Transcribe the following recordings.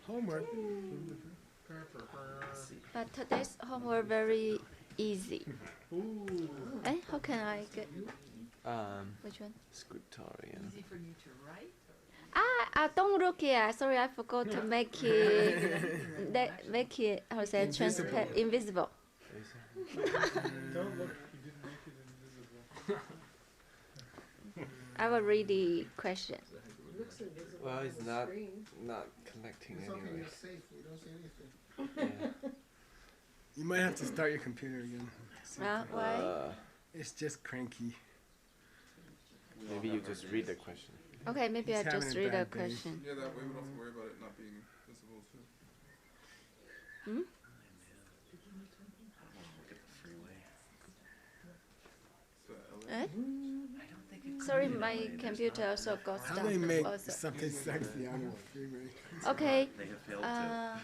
Homework. But today's homework very easy. How can I get which one? Scriptorium. Easy for you to write? Don't look here. Sorry, I forgot to make it make it how to say transparent, invisible. Don't look. You didn't make it invisible. I will read the question. It looks invisible Well, on it's the screen. not connecting It's okay, anyway. you're safe. You don't see anything. Yeah. You might have to start your computer again. Why? It's just cranky. Maybe you just read the question. Okay, maybe He's I just having a read a bad day. question. Yeah, that way we don't have to worry about it not being visible too. Hmm? So, Eh? Sorry, my computer also got How stuck. they make Also. something sexy out of freeway? Okay. They have failed to.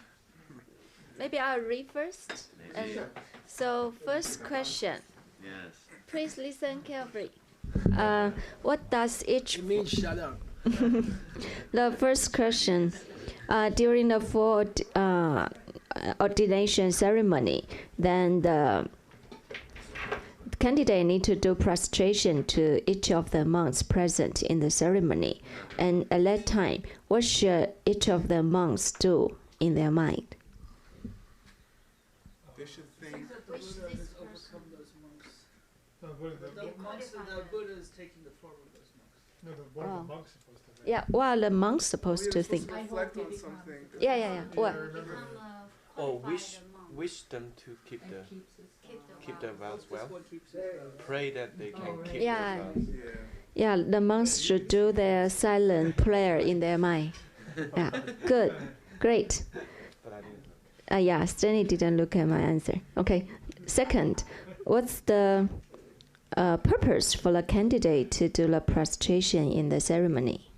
Maybe I'll read first. Maybe. And so first question. Yes. Please listen carefully. What does each It means shut up. the first question during the full ordination ceremony, then the candidate need to do prostration to each of the monks present in the ceremony. And at that time, what should each of the monks do in their mind? they should think. The Buddha has overcome those monks. What are The Buddha is taking the form of those monks. what are the monks supposed to think? Yeah, what are the monks supposed to think? Reflect on something. Yeah. What? Or wish them to keep the vows well. Pray that they can keep Yeah. the vows. Yeah. Yeah, the monks should do their silent prayer in their mind. Yeah, good, great. But I didn't. Yeah, Stanley didn't look at my answer. Okay, second, what's the purpose for the candidate to do the prostration in the ceremony?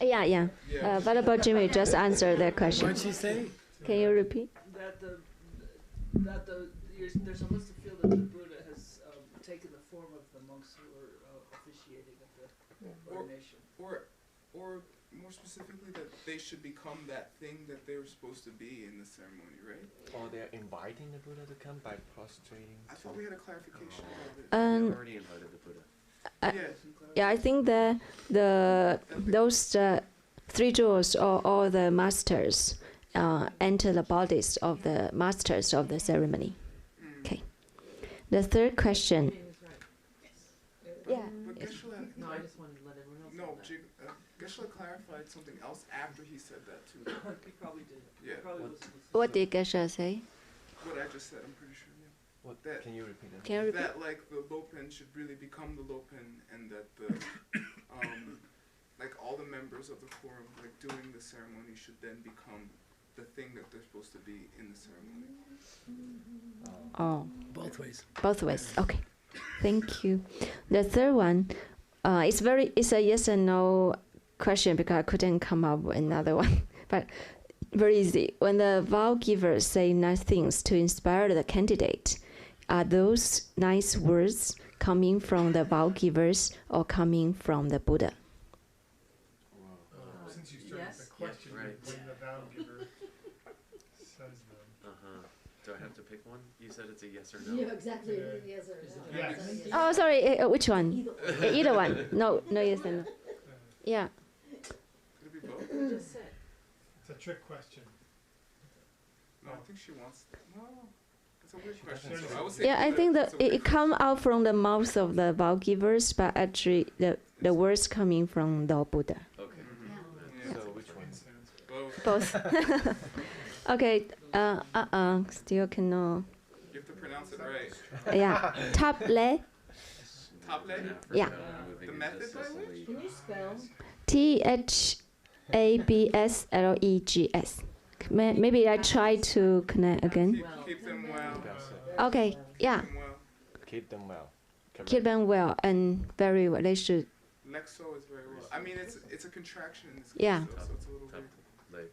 Yeah. What about Jimmy? Just answer that question. What'd she say? Can you repeat? They're supposed to feel that the Buddha has taken the form of the monks who are officiating at the ordination. Or more specifically, that they should become that thing that they were supposed to be in the ceremony, right? Or they're inviting the Buddha to come by prostrating. I thought we had a clarification of it. They already invited the Buddha. Yeah, I think those three jewels or all the masters enter the bodies of the masters of the ceremony. Okay. The third question. Yeah. But Geshe-la, No, I just wanted to let everyone else know that. Geshe-la clarified something else after he said that too. He probably did. Yeah. Probably wasn't listening. What did Geshe say? What I just said, I'm pretty sure. Yeah. What? That- Can you repeat that? Can you repeat? That like the Lopen should really become the Lopen, and that the like all the members of the quorum like doing the ceremony should then become the thing that they're supposed to be in the ceremony. Oh. Both ways. Both ways. Okay. Thank you. The third one, it's a yes and no question because I couldn't come up with another one. But very easy. When the vow givers say nice things to inspire the candidate, are those nice words coming from the vow givers or coming from the Buddha? Since you started Yes. the question, Right. when the vow giver says them. Do I have to pick one? You said it's a yes or no. exactly. Yeah. Yes or no. Yes. Oh, sorry. Which one? Either one. No, yes and no. Yeah. Could it be both? You just said. It's a trick question. No, I think she wants. No, it's a weird question. doesn't So I would say Yeah, I think it's that a weird it come out from the mouth of the vow givers, but actually the words coming from the Buddha. Okay. Yeah. So which one? Both. Both. Okay. Still cannot. You have to pronounce it right. Yeah. Top le. Top leg. Yeah. The method language? Can you spell? THABSLEGS. Maybe I try to connect again. Keep them well. Okay. Yeah. Keep them well. Keep them well. Correct. Keep them well and very well. They should. Lexo is very well. I mean, it's a contraction in this case, Yeah. so it's a little Top, weird. like,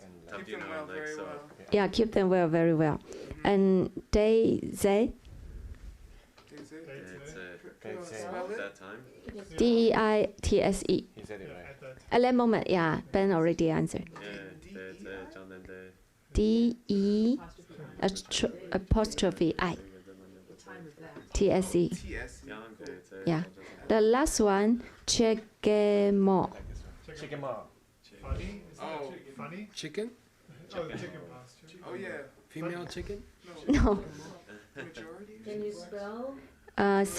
And top Keep do you them know well, like very so. well. Yeah, keep them well, very well. And they. Is it? It's Okay, say Spell at it? that time. DEITSE. he said it Yeah, right. at that At that moment, yeah, Ben already answered. DE apostrophe I. TSE. TSE. Yeah. The last one, Chegemo. Chicken ma. Funny? Is that Oh. funny? Chicken? Oh, the chicken posture. Oh yeah. Female chicken? No. Majority? Can you spell? CHEGEMOS.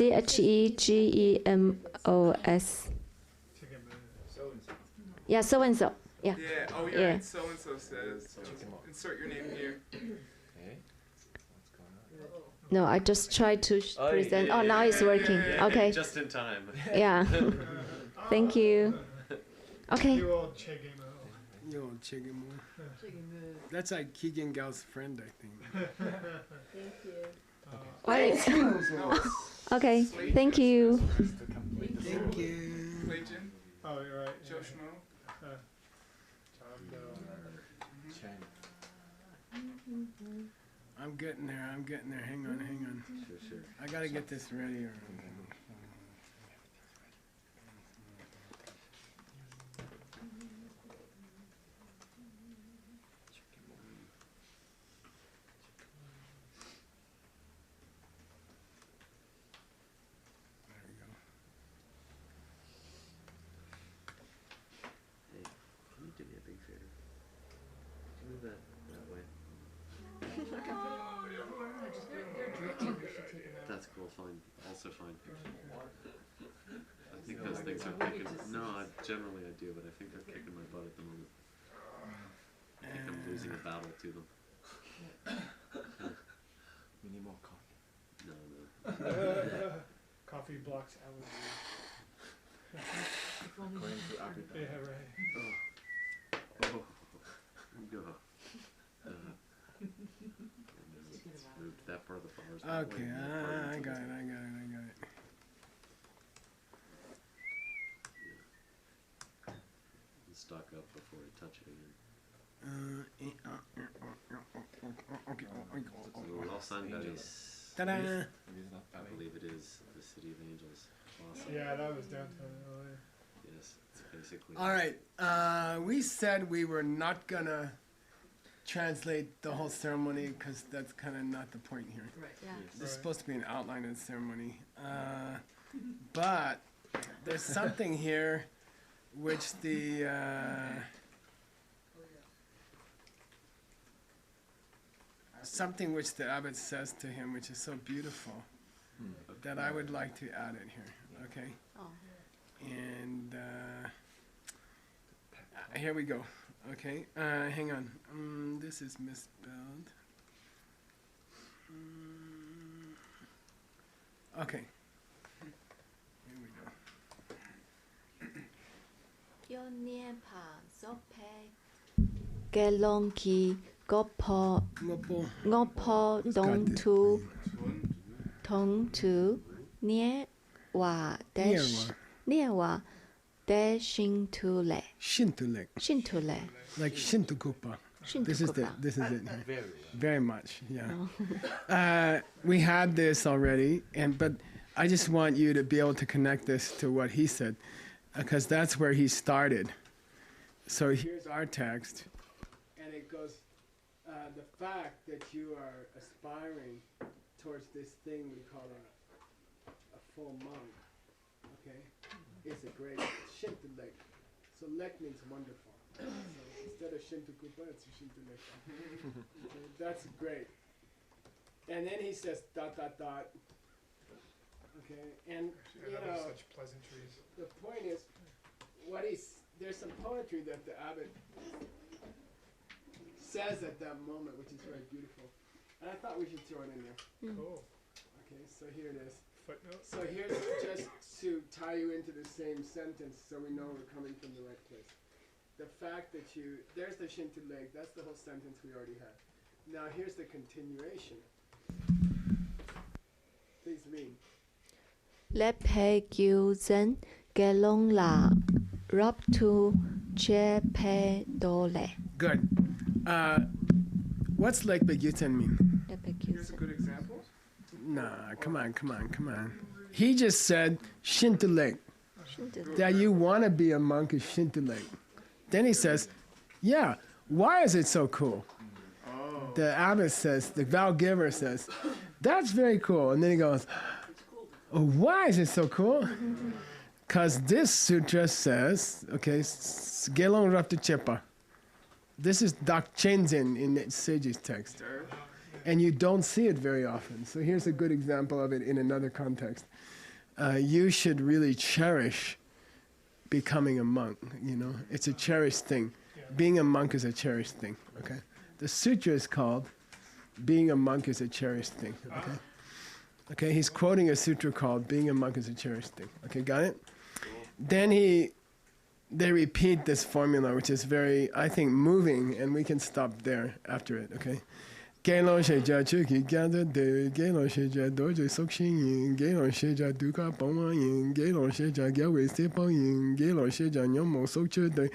Chicken Yeah, so and so. Yeah. Yeah. Oh yeah. Yeah. So and so says. Insert your name here. No, I just tried to Oh, present. yeah, Oh, now it's working. Okay. Just in time. Yeah. Thank you. Okay. You all chicken. Yo, chicken more. That's like Keegan Gal's friend, I think. What? No. Okay. Slate Thank is- you. Thank you. Clayton, Oh, you're right. Joe Schmo. I'm getting there. Hang on. Sure. I gotta get this ready. There we go. Hey, can you do me a big favor? Can you move that way? That's cool, fine. Also fine. I think those things are kicking. No, generally I do, but I think they're kicking my butt at the moment. I think I'm losing a battle to them. We need more coffee. No. Coffee blocks allergies. According to Abu Dhabi. Yeah, right. Oh. Go. Moved that part of the flowers. that Okay, way, that part I into got this it. one. Stock up before I touch it again. Okay. Los Angeles. Ta-da! I believe it is the city of angels. Awesome. Yeah, that was downtown LA. Yes, it's basically. All right. We said we were not gonna translate the whole ceremony because that's kind of not the point here. Yeah. This is supposed to be an outline of the ceremony. But there's something here which the something which the abbot says to him, which is so beautiful, that I would like to add it here. Okay. Oh. And here we go. Okay. Hang on. This is misspelled. Okay. Here we go. Gelonki gopo ngopo dong tu nie wa de shintule Shintulek. Like Shintukupa. This is it. This is it. Here. Very much. Yeah. We had this already, but I just want you to be able to connect this to what he said, because that's where he started. So here's our text, and it goes, the fact that you are aspiring towards this thing we call a full monk, okay, is a great Shintulek. So lek means wonderful. So instead of Shintukupa, it's Shintulek. Okay, that's great. And then he says ... Okay, and Yeah, that was such pleasantries. the point is, there's some poetry that the abbot says at that moment, which is very beautiful. And I thought we should throw it in there. Cool. Okay, so here it is. Footnote. So here's just to tie you into the same sentence so we know we're coming from the right place. The fact that there's the Shintuleg, that's the whole sentence we already had. Now here's the continuation. Please read. Lepe gyuzen gelong la rop tu chepe dole. Good. What's Lake Beguten mean? Lepe Here's a gyuzen. good example. Nah, come on. He just said Shintuleg. that you want to be a monk is scintillate. Then he says, yeah, why is it so cool? The abbot says, the vow giver says, that's very cool. And then he goes, oh, why is it so cool? Because this sutra says, okay, Gelong Rapta Chepa. This is Dak Chenzen in Seji's text. And you don't see it very often. So here's a good example of it in another context. You should really cherish becoming a monk, you know. It's a cherished thing. Being a monk is a cherished thing, okay? The sutra is called Being a Monk is a Cherished Thing, okay? Okay, he's quoting a sutra called Being a Monk is a Cherished Thing. Okay, got it? Then they repeat this formula, which is very, I think, moving, and we can stop there after it, okay? Gelong sheja chuki gather de Gelong sheja dojo sokshin yin Gelong sheja duka poma yin Gelong sheja gawe sepa yin Gelong sheja nyomo sokche de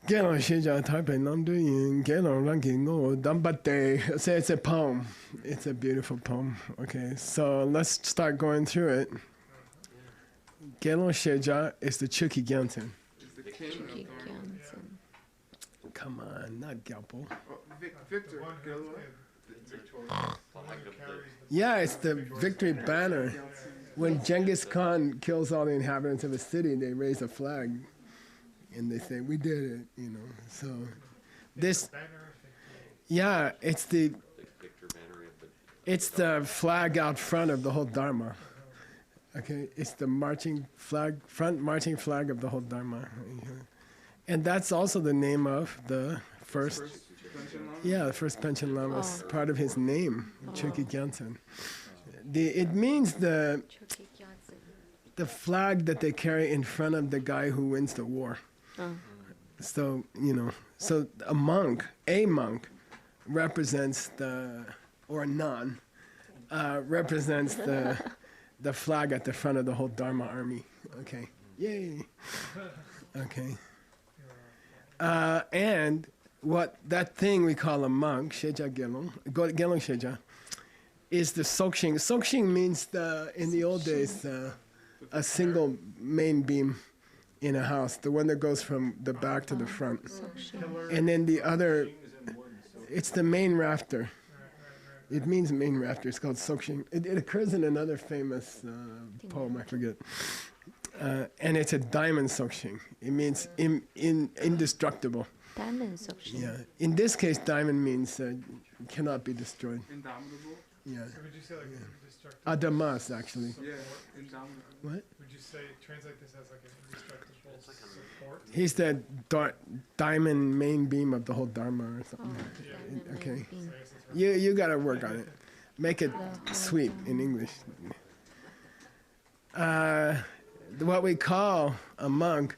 Gelong sheja taipe namdu yin Gelong ranking no dambate. Say it's a poem. It's a beautiful poem. Okay, so let's start going through it. Gelong sheja is the chuki gyansen. Chuki Gyansen. Come on, not Gyalpo. Victor. Yeah, it's the victory banner. When Genghis Khan kills all the inhabitants of a city, they raise a flag, and they say, "We did it," you know. So, this, yeah, it's the flag out front of the whole Dharma. Okay, it's the front marching flag of the whole Dharma. And that's also the name of the first Panchen Lama's part of his name, Chuki Gyansen. It means the flag that they carry in front of the guy who wins the war. So, you know, so a monk represents represents the flag at the front of the whole Dharma army. Okay, yay. Okay. And what that thing we call a monk, Sheja Gelong Sheja, is the sokshin. Sokshin means in the old days a single main beam in a house, the one that goes from the back to the front. And then the other, it's the main rafter. It means main rafter. It's called sokshin. It occurs in another famous poem, I forget. And it's a diamond sokshin. It means indestructible. Diamond sokshin. Yeah. In this case, diamond means cannot be destroyed. Indomitable? Yeah. So would you say like indestructible? Adamas, actually. Yeah, indomitable. What? Would you say, translate this as like an indestructible support? He's the diamond main beam of the whole Dharma or something. Okay. You got to work on it. Make it sweet in English. What we call a monk,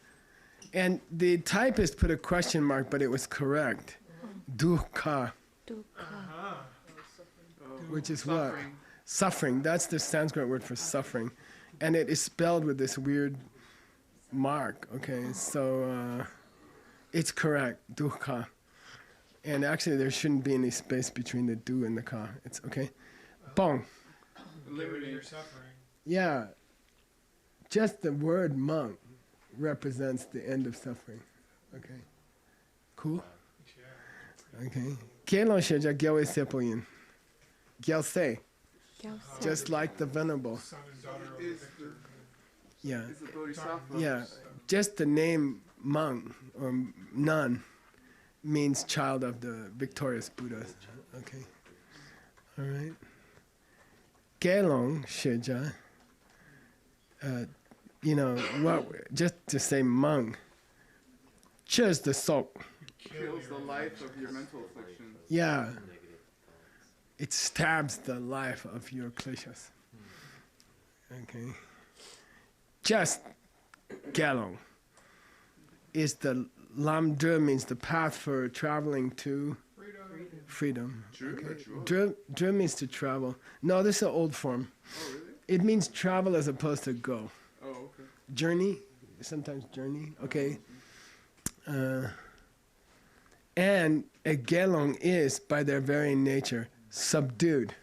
and the typist put a question mark, but it was correct. Dukkha, which is what? Suffering. That's the Sanskrit word for suffering. And it is spelled with this weird mark, okay? So it's correct, dukkha. And actually there shouldn't be any space between the du and the ka. It's okay. Bong. Eliminate your suffering. Yeah. Just the word monk represents the end of suffering. Okay. Cool? Okay. Kelon sheja gyewe sepoyin. Gyalse. Just like the venerable. Yeah. Yeah. Just the name monk or nun means child of the victorious Buddha. Okay. All right. Gelong sheja. You know what? Just to say monk. Just the sok. Kills the life of your mental affliction. Yeah. It stabs the life of your kleshas. Okay. Just Gelong is the Lamdra means the path for traveling to freedom. Okay. Dra means to travel. No, this is an old form. Oh, really? It means travel as opposed to go. Oh, okay. Journey, sometimes journey. Okay. And a Gelong is, by their very nature, subdued.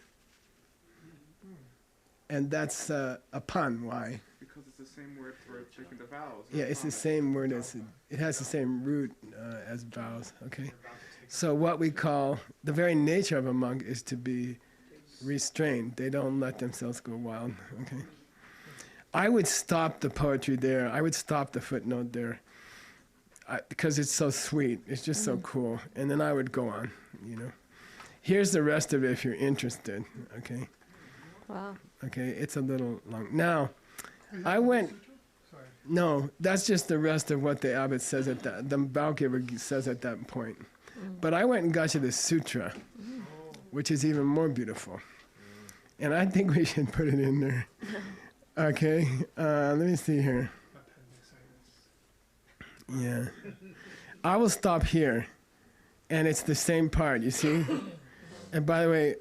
And that's a pun. Why? Because it's the same same word for making the vowels. Yeah, it's the same word as it has the same root as vowels. Okay, so what we call the very nature of a monk is to be restrained. They don't let themselves go wild. Okay, I would stop the poetry there. I would stop the footnote there because it's so sweet. It's just so cool. And then I would go on. You know, here's the rest of it if you're interested. Okay. Wow. Okay, it's a little long. Now, I went. No, that's just the rest of what the abbot says at that. The Bowgiver says at that point. But I went and got you the sutra, which is even more beautiful. And I think we should put it in there. Okay, let me see here. Yeah. I will stop here. And it's the same part, you see? And by the way,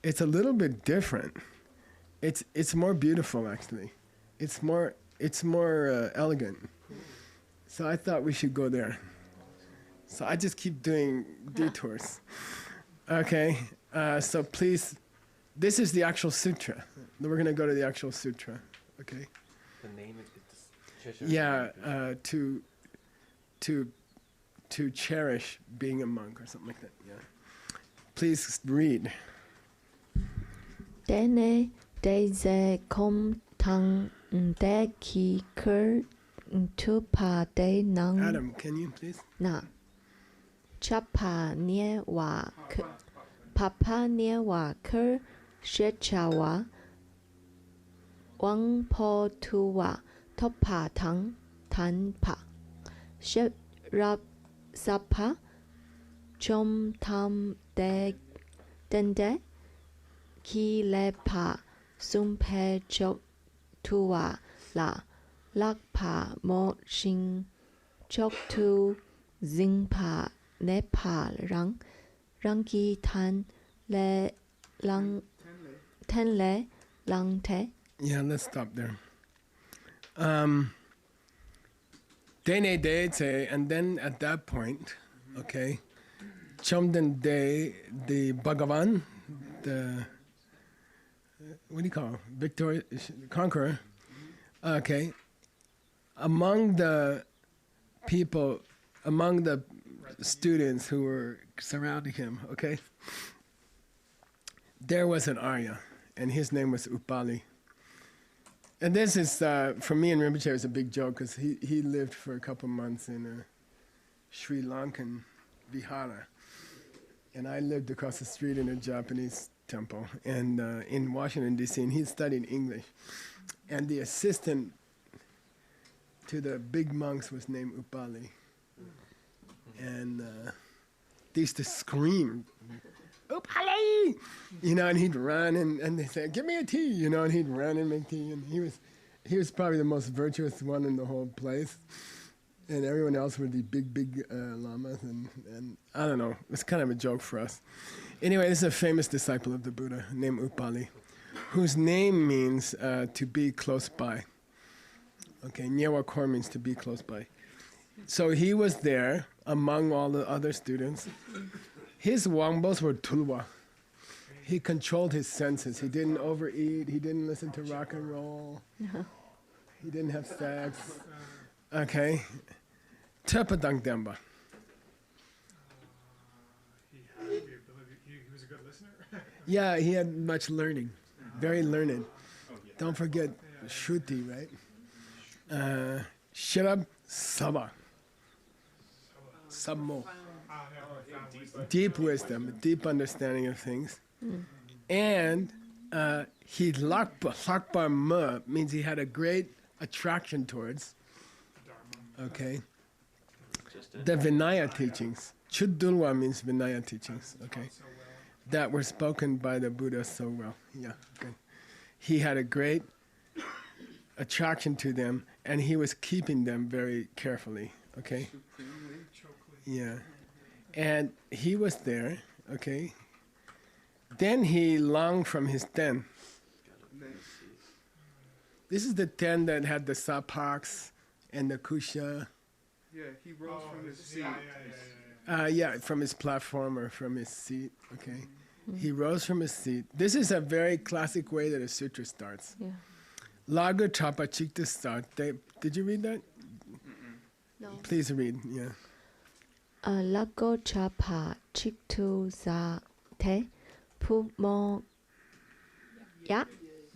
it's a little bit different. It's more beautiful, actually. It's more elegant. So I thought we should go there. So I just keep doing detours. Okay, so please, this is the actual sutra. We're going to go to the actual sutra. Okay. The name is yeah, to cherish being a monk or something like that. Yeah. Please read. Dene deze kom tang de ki ker tu pa de nang. Adam, can you please? Na. Chapa nie wa papa nie wa ker shechawa wang po tu wa topa tang tan pa. She rap sapa chom tam de dende ki le pa sum pe chok tua la lak pa mo sing chok tu zing pa ne pa rang ki tan le lang ten le lang te. Yeah, let's stop there. Dene de te, and then at that point, okay, Chomden de the Bhagavan, the what do you call it? Victor, conqueror. Okay, among the people, among the students who were surrounding him, okay, there was an Arya, and his name was Upali. And this is, for me and Rinpoche, it's a big joke because he lived for a couple months in a Sri Lankan vihara. And I lived across the street in a Japanese temple and in Washington, D.C., and he studied English. And the assistant to the big monks was named Upali. And they used to scream, Upali! You know, and he'd run and they said, give me a tea, you know, and he'd run and make tea. And he was probably the most virtuous one in the whole place. And everyone else were the big lamas. And I don't know, it's kind of a joke for us. Anyway, this is a famous disciple of the Buddha named Upali, whose name means to be close by. Okay, Nyewa Kor means to be close by. So he was there among all the other students. His wangbos were tulwa. He controlled his senses. He didn't overeat. He didn't listen to rock and roll. He didn't have sex. Okay. Tepadang Demba. He had the ability, he was a good listener. Yeah, he had much learning. Very learned. Don't forget Shruti, right? Shirab Saba. Sammo. Deep wisdom, deep understanding of things. And he lakbar ma means he had a great attraction towards, okay, the Vinaya teachings. Chuddulwa means Vinaya teachings, okay, that were spoken by the Buddha so well. Yeah, good. He had a great attraction to them, and he was keeping them very carefully, okay? Yeah. And he was there, okay? Then he longed from his tent. This is the tent that had the saphaks and the kusha. Yeah, he rose from his seat. Yeah, from his platform or from his seat, okay? He rose from his seat. This is a very classic way that a sutra starts. Yeah. Lago Chapa Chikta Sar. Did you read that? No. Please read, yeah. Lago Chapa Chiktu Za Te Pumo Ya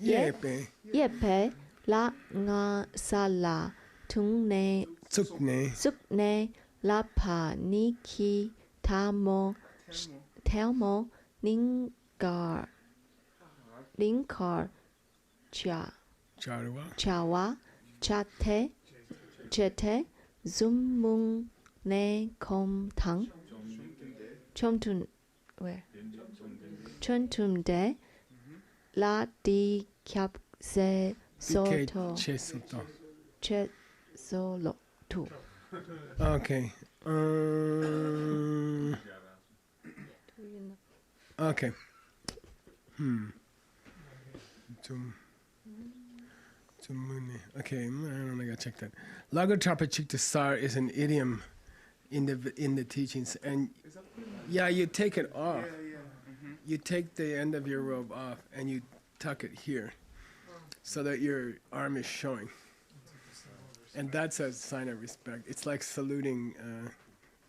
Yepe. Yepe La Nga Sala Tungne Tsukne. Sukne Lapa Niki Tamo Telmo Linkar Charwa. Chawa Chate Chete Zumung Ne Kom Tang Chomtun where Chontumde La Di Kyap Se Soto Chesoto. Che Solo Tu. Okay. Okay. Tumuni. Okay, I don't know. I gotta check that. Lago Chapa Chikta Sar is an idiom in the teachings, and yeah, you take it off. You take the end of your robe off and you tuck it here, so that your arm is showing, and that's a sign of respect. It's like saluting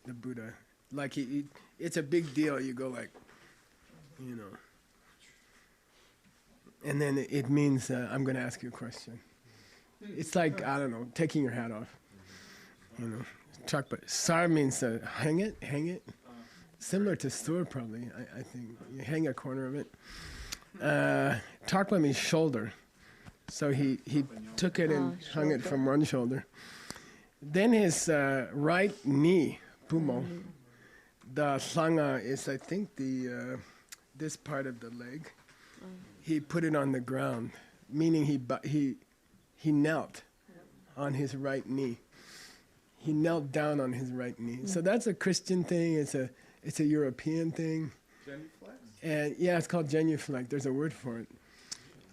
the Buddha. Like it's a big deal. You go like, you know. And then it means, I'm going to ask you a question. It's like, I don't know, taking your hat off. You know, chakpa. Sar means hang it. Similar to sur probably, I think. You hang a corner of it. Chakpa means shoulder. So he took it and hung it from one shoulder. Then his right knee, pumo. The sanga is, I think, this part of the leg. He put it on the ground, meaning he knelt on his right knee. He knelt down on his right knee. So that's a Christian thing. It's a European thing. Genuflex? And yeah, it's called genuflect. There's a word for it.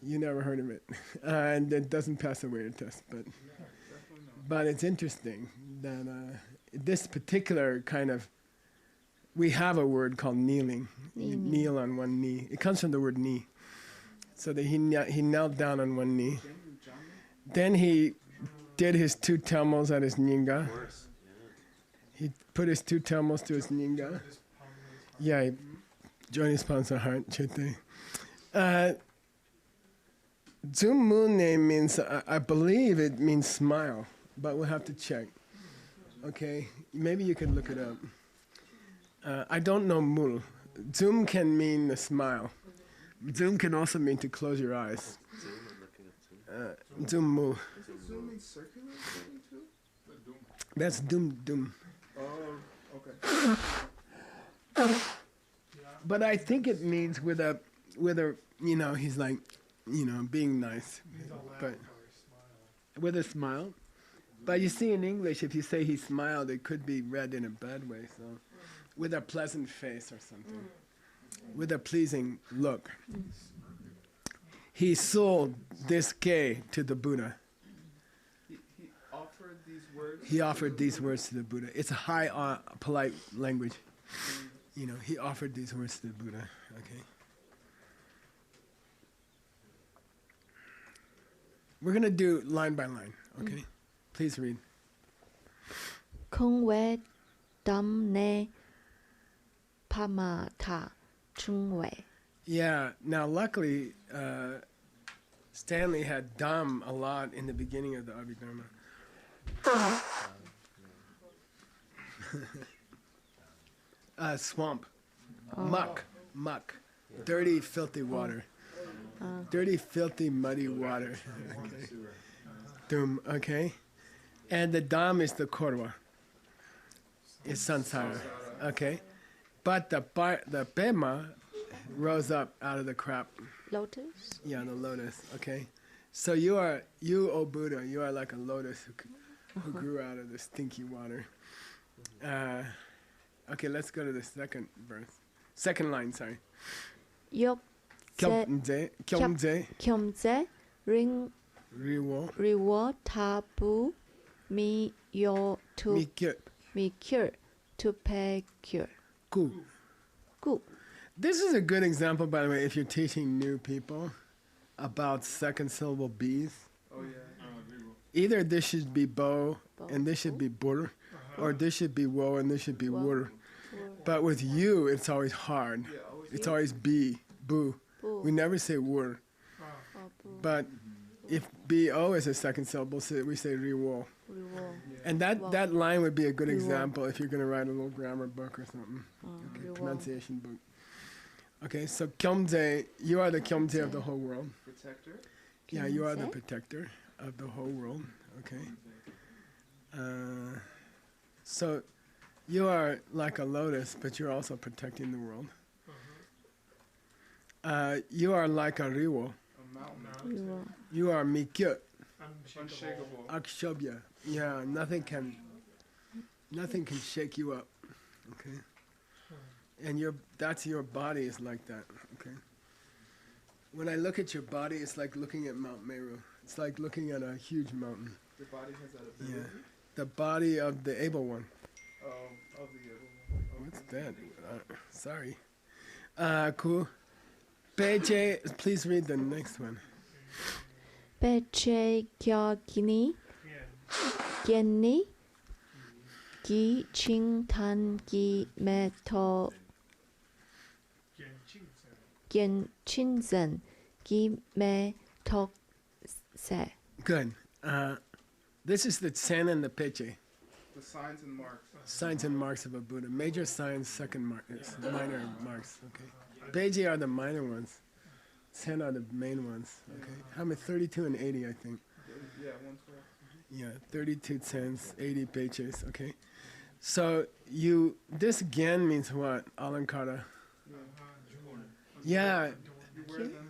You never heard of it, and it doesn't pass the weird test. But it's interesting that this particular kind of, we have a word called kneeling. You kneel on one knee. It comes from the word knee. So that he knelt down on one knee. Then he did his 2 tamals at his nyinga. He put his 2 tamals to his nyinga. Yeah, he joined his palms to heart. Chete. Zumune means, I believe it means smile, but we'll have to check. Okay, maybe you can look it up. I don't know mul. Zoom can mean a smile. Zoom can also mean to close your eyes. Zoom mul. Does zoom mean circular too? That's doom. Oh, okay. But I think it means with a he's like, being nice, but with a smile. But you see in English, if you say he smiled, it could be read in a bad way. So, with a pleasant face or something, with a pleasing look. He sold this kei to the Buddha. He offered these words. He offered these words to the Buddha. It's a high, polite language. He offered these words to the Buddha. Okay. We're gonna do line by line. Okay. Please read. Kongwe damne pamata chungwe. Yeah. Now, luckily, Stanley had dam a lot in the beginning of the Abhidharma. Swamp, muck, dirty, filthy water, dirty, filthy, muddy water. Okay. Doom. Okay. And the dam is the korwa. It's sansara. Okay. But the pema rose up out of the crap. Lotus? Yeah, the lotus. Okay. So you, O Buddha, you are like a lotus who grew out of the stinky water. Okay, let's go to the second verse. Second line, sorry. Yok Kyomze, kyomze ring riwo, tabu mi yo to mikyo, mi cure to pay cure. ku. Gu. This is a good example, by the way, if you're teaching new people about second syllable B's. Oh yeah. Either this should be bo and this should be bur, or this should be wo and this should be wur. But with you, it's always hard. Yeah, always. It's always be, boo. We never say wur. But if bo is a second syllable, so we say riwo. And that line would be a good example if you're going to write a little grammar book or something. Okay, pronunciation book. Okay, so kyomze, you are the kyomze of the whole world. Protector. Yeah, you are the protector of the whole world. Okay. So you are like a lotus, but you're also protecting the world. You are like a riwo. A mountain. You are mikyo. Unshakable. Akshobya. Yeah, nothing can shake you up. Okay. And that's your body is like that. Okay. When I look at your body, it's like looking at Mount Meru. It's like looking at a huge mountain. The body has that ability. Yeah. The body of the able one. Of the able one. What's that? Sorry. Cool. Peche, please read the next one. Peche gyagini geni gi ching tan gi meto gen chinzen gi me tok se. Good. This is the sen and the peche. The signs and marks. Signs and marks of a Buddha. Major signs, second marks, minor marks. Okay. Peche are the minor ones. Sen are the main ones. Okay. How many? 32 and 80, I think. Yeah, 112. Yeah, 32 cents, 80 peches. Okay. So this again means what? Alankara. Yeah.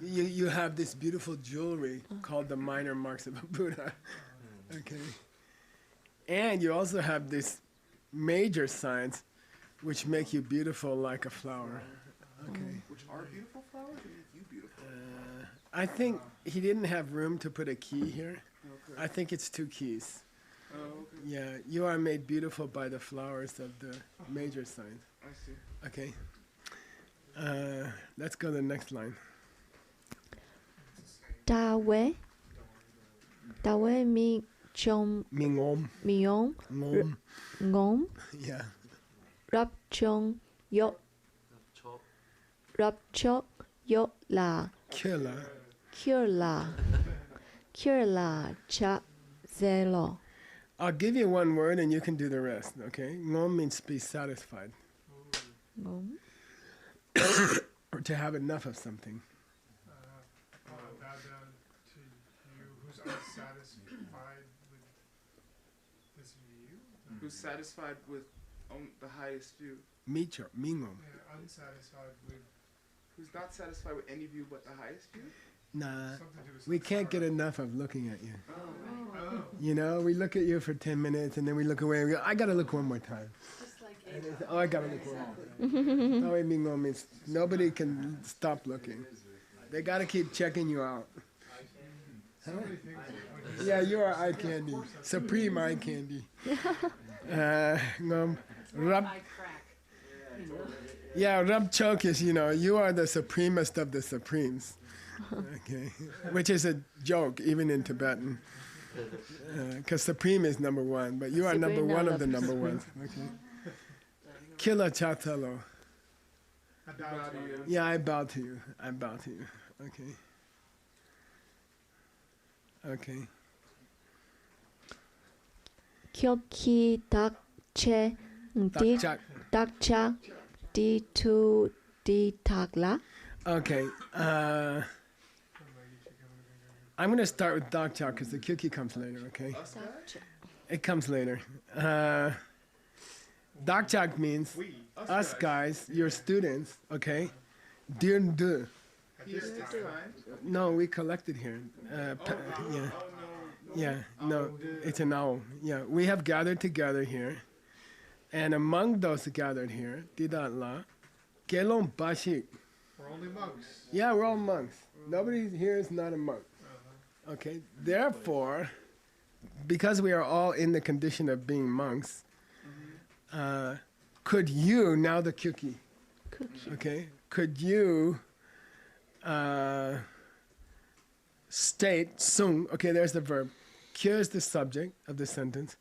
You have this beautiful jewelry called the minor marks of a Buddha. Okay. And you also have these major signs which make you beautiful like a flower. Okay. Which are beautiful flowers or make you beautiful? I think he didn't have room to put a key here. Okay. I think it's 2 keys. Oh, okay. Yeah, you are made beautiful by the flowers of the major signs. I see. Okay. Let's go to the next line. Dawe mi chong Mingom. miong Ngom. ngom Yeah. rap chong yo rap chok yo la Killer. Kirla cha zelo. I'll give you one word and you can do the rest, okay? Ngom means be satisfied. Ngom. Or to have enough of something. Bow down to you who's unsatisfied with this view. Who's satisfied with the highest view? Mingom. Yeah, unsatisfied with Who's not satisfied with any view but the highest view? Nah, something to do with we can't get enough of looking at you. Oh. You know, we look at you for 10 minutes and then we look away and we go, I gotta look one more time. And it's, I gotta look one more time. That way Mingom means nobody can stop looking. They gotta keep checking you out. Huh? Yeah, you are eye candy. Supreme eye candy. Rub. Yeah, rub choke is, you are the supremest of the supremes. Okay, which is a joke even in Tibetan, because supreme is number one, but you are number one of the number ones. Okay. Killa chatalo. Yeah, I bow to you. I bow to you. Okay. Okay. Kyoki dakche di Dakchak. dakcha di tu di tagla. Okay. I'm going to start with Dakchak because the Kyuki comes later, okay? It comes later. Dakchak means us guys, your students, okay? Dear du. No, we collected here. Yeah. Yeah, no, it's an owl. Yeah, we have gathered together here. And among those gathered here, Didatla, Gelon Bashik. We're only monks. Yeah, we're all monks. Nobody here is not a monk. Okay, therefore, because we are all in the condition of being monks, could you, now the Kyuki, okay, could you state, sung, okay, there's the verb. Kyo is the subject of the sentence.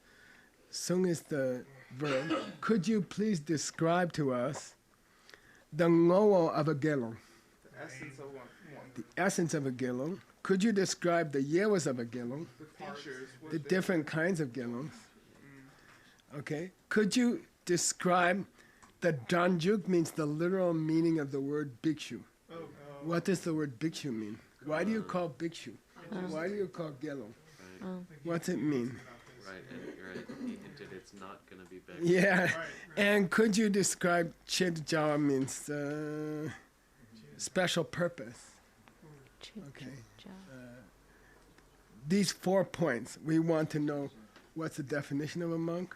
Sung is the verb. Could you please describe to us the ngowo of a gelong? The essence of one. The essence of a gelong. Could you describe the yewas of a gelong? The features. The different kinds of gelongs. Okay. Could you describe the danjuk means the literal meaning of the word bhikshu? What does the word bhikshu mean? Why do you call bhikshu? Why do you call gelong? What's it mean? Right, and you're right. He hinted it's not going to be big. Yeah. And could you describe chidjawa means special purpose? Okay. These 4 points, we want to know what's the definition of a monk,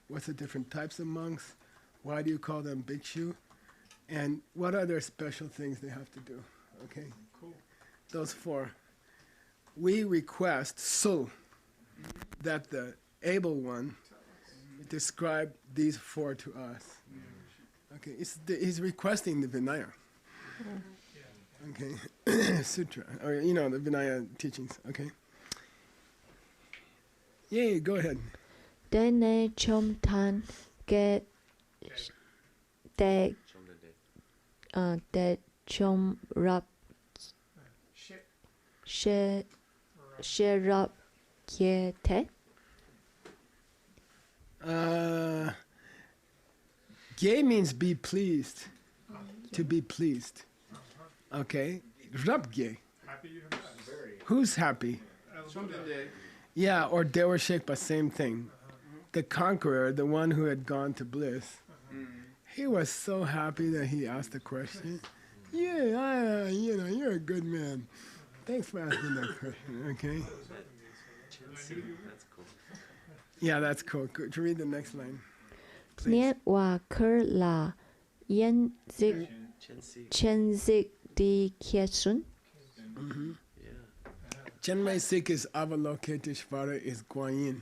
what's the different types of monks, why do you call them bhikshu, and what are their special things they have to do. Okay? Cool. Those 4. We request Sul that the able one describe these 4 to us. Okay, he's requesting the Vinaya. Okay, sutra, or the Vinaya teachings. Okay. Yay, go ahead. Dene chom tan get de chom rap she rap ye te. Ge means be pleased, to be pleased. Okay, rap ge. Happy you have Who's happy? Yeah, or Dewa Shekpa, same thing. The conqueror, the one who had gone to bliss, he was so happy that he asked the question. Yeah, you're a good man. Thanks for asking that question, okay? That's cool. Yeah, that's cool. Could you read the next line? Nye wa ker la yen zik chen zik di kiesun. Chenmei Sik is Avalokiteshvara is Guanyin.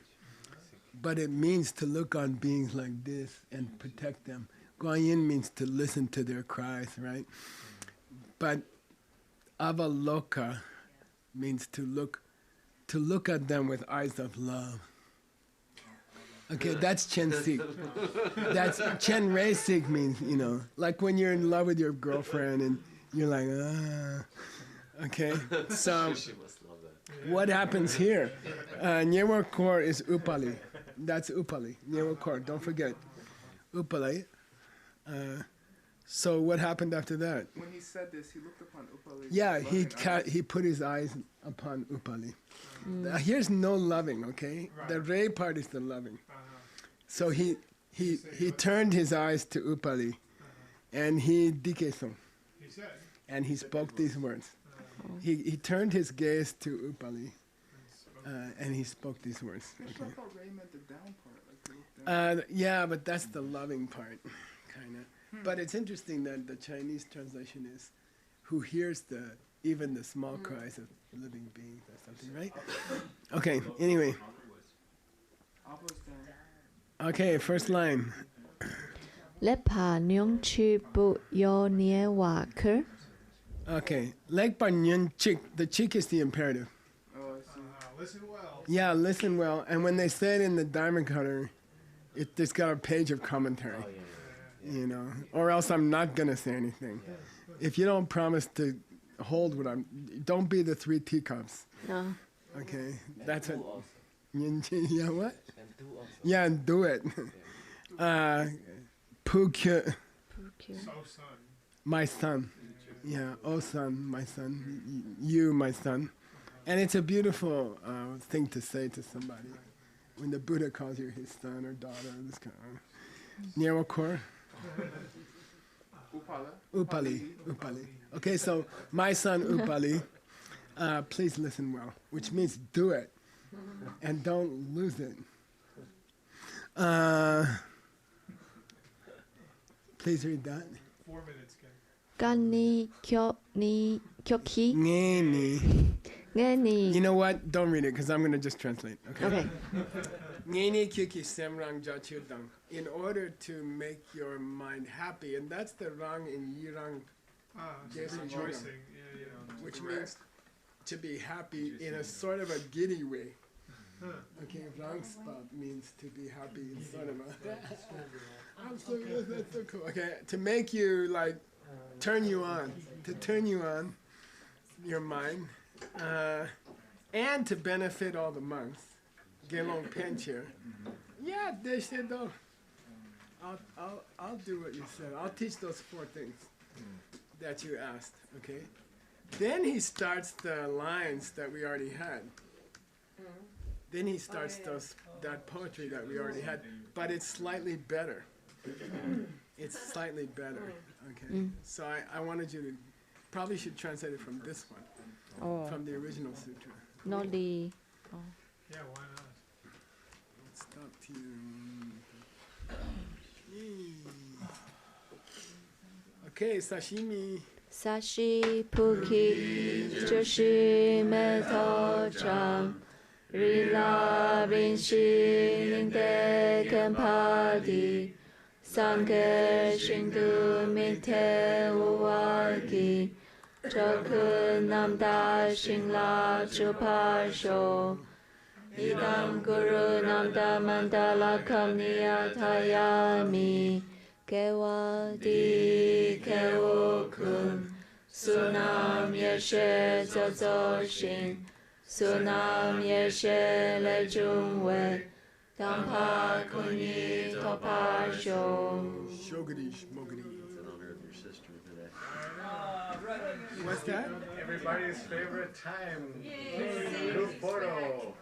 But it means to look on beings like this and protect them. Guanyin means to listen to their cries, right? But Avaloka means to look at them with eyes of love. Okay, that's Chen Sik. That's Chen Rei Sik means, like when you're in love with your girlfriend and you're like, okay. So what happens here? Nyewa Kor is Upali. That's Upali. Nyewa Kor, don't forget. Upali. So what happened after that? When he said this, he looked upon Upali. Yeah, he put his eyes upon Upali. Here's no loving, okay? Right. The Rei part is the loving. So he turned his eyes to Upali, and he dikesong. And he spoke these words. He turned his gaze to Upali, and he spoke these words. Okay. I thought Ray meant the down part. Like yeah, but that's the loving part, kind of. But it's interesting that the Chinese translation is, who hears even the small cries of living beings or something, right? Okay, anyway. Okay, first line. Lepa nyong chi bu yo nie wa ker. Okay, leg par nyun chik. The chik is the imperative. Oh, I see. Listen well. Yeah, listen well. And when they say it in the diamond cutter, it's got a page of commentary. Or else I'm not gonna say anything. If you don't promise to hold don't be the 3 teacups. No. Okay, that's what. Yeah, what? Yeah, and do it. Pukyo. My son. Yeah, oh son, my son. You, my son. And it's a beautiful thing to say to somebody when the Buddha calls you his son or daughter. This kind of. Nyewakor. Upali. Okay, so my son Upali, please listen well, which means do it and don't lose it. Please read that. 4 minutes, Ken. Gani kyo ni kyoki. Ngeni. You know what? Don't read it because I'm going to just translate. Okay. Ngeni kyuki semrang jachudang. In order to make your mind happy, and that's the rang in yirang, Rejoicing. Yeah. which means to be happy in a sort of a giddy way. Okay, Vrangspa means to be happy in sort of a. That's so cool. Okay, to make you like turn you on, your mind, and to benefit all the monks. Gelong Pencher. Yeah, they said though. I'll do what you said. I'll teach those 4 things that you asked. Okay. Then he starts the lines that we already had. Then he starts that poetry that we already had, but it's slightly better. It's slightly better. Okay. So I wanted you to probably should translate it from this one, from the original sutra. Not the. Oh. Yeah, why not? Let's stop here. Okay, sashimi. Sashi puki joshi meto cham rila rinshi ningde kempadi sanke shindu mite uwagi joku namda shingla chupasho idam guru namda mandala kamniya tayami Kewa di kewo kun sunam yeshe zozo shin sunam yeshe le jungwe dampa kunyi topa sho Shogadish mogadi. It's in honor of your sister today. What's that? Everybody's favorite time. Group photo.